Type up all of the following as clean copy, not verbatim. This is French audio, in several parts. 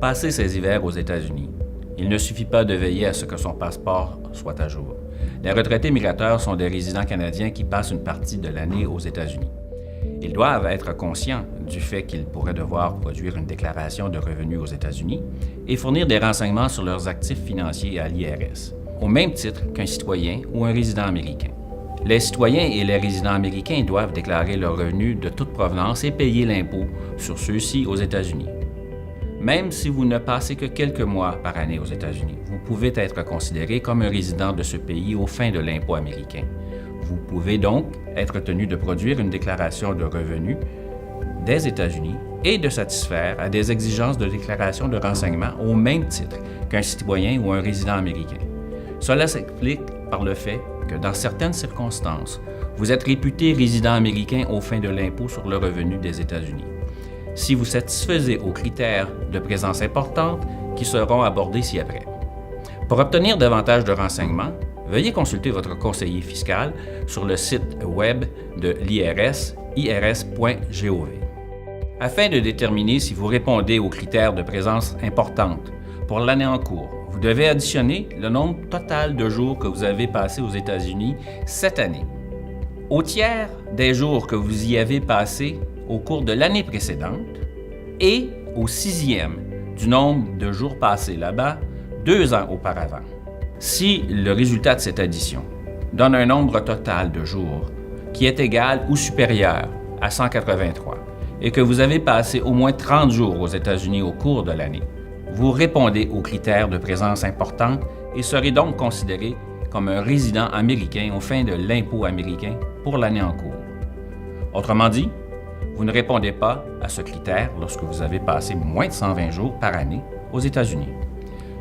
passer ses hivers aux États-Unis, il ne suffit pas de veiller à ce que son passeport soit à jour. Les retraités migrateurs sont des résidents canadiens qui passent une partie de l'année aux États-Unis. Ils doivent être conscients du fait qu'ils pourraient devoir produire une déclaration de revenus aux États-Unis et fournir des renseignements sur leurs actifs financiers à l'IRS, au même titre qu'un citoyen ou un résident américain. Les citoyens et les résidents américains doivent déclarer leurs revenus de toute provenance et payer l'impôt sur ceux-ci aux États-Unis. Même si vous ne passez que quelques mois par année aux États-Unis, vous pouvez être considéré comme un résident de ce pays aux fins de l'impôt américain. Vous pouvez donc être tenu de produire une déclaration de revenus des États-Unis et de satisfaire à des exigences de déclaration de renseignement au même titre qu'un citoyen ou un résident américain. Cela s'explique par le fait que dans certaines circonstances, vous êtes réputé résident américain aux fins de l'impôt sur le revenu des États-Unis. Si vous satisfaisez aux critères de présence importante qui seront abordés ci-après. Pour obtenir davantage de renseignements, veuillez consulter votre conseiller fiscal sur le site web de l'IRS, irs.gov. Afin de déterminer si vous répondez aux critères de présence importante pour l'année en cours, vous devez additionner le nombre total de jours que vous avez passés aux États-Unis cette année au tiers des jours que vous y avez passés au cours de l'année précédente et au sixième du nombre de jours passés là-bas 2 ans auparavant. Si le résultat de cette addition donne un nombre total de jours qui est égal ou supérieur à 183 et que vous avez passé au moins 30 jours aux États-Unis au cours de l'année, vous répondez aux critères de présence importante et serez donc considéré comme un résident américain aux fins de l'impôt américain pour l'année en cours. Autrement dit, vous ne répondez pas à ce critère lorsque vous avez passé moins de 120 jours par année aux États-Unis.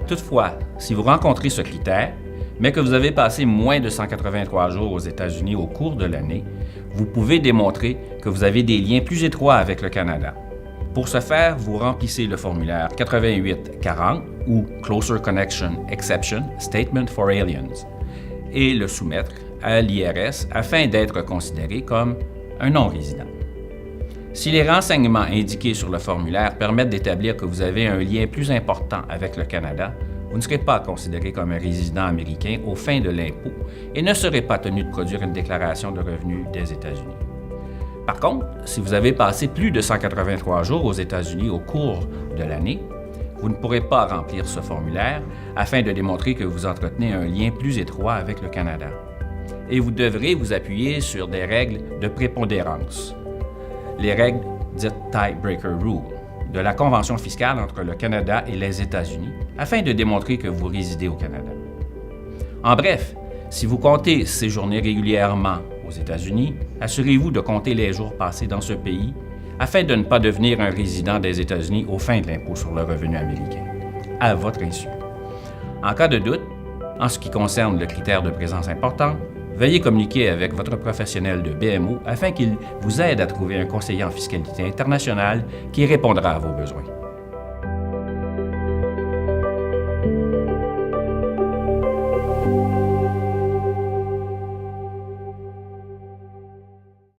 Toutefois, si vous rencontrez ce critère, mais que vous avez passé moins de 183 jours aux États-Unis au cours de l'année, vous pouvez démontrer que vous avez des liens plus étroits avec le Canada. Pour ce faire, vous remplissez le formulaire 8840 ou Closer Connection Exception Statement for Aliens et le soumettre à l'IRS afin d'être considéré comme un non-résident. Si les renseignements indiqués sur le formulaire permettent d'établir que vous avez un lien plus important avec le Canada, vous ne serez pas considéré comme un résident américain aux fins de l'impôt et ne serez pas tenu de produire une déclaration de revenus des États-Unis. Par contre, si vous avez passé plus de 183 jours aux États-Unis au cours de l'année, vous ne pourrez pas remplir ce formulaire afin de démontrer que vous entretenez un lien plus étroit avec le Canada. Et vous devrez vous appuyer sur des règles de prépondérance, les règles dites Tiebreaker Rule, de la Convention fiscale entre le Canada et les États-Unis, afin de démontrer que vous résidez au Canada. En bref, si vous comptez séjourner régulièrement aux États-Unis, assurez-vous de compter les jours passés dans ce pays afin de ne pas devenir un résident des États-Unis aux fins de l'impôt sur le revenu américain, à votre insu. En cas de doute, en ce qui concerne le critère de présence importante, veuillez communiquer avec votre professionnel de BMO afin qu'il vous aide à trouver un conseiller en fiscalité internationale qui répondra à vos besoins.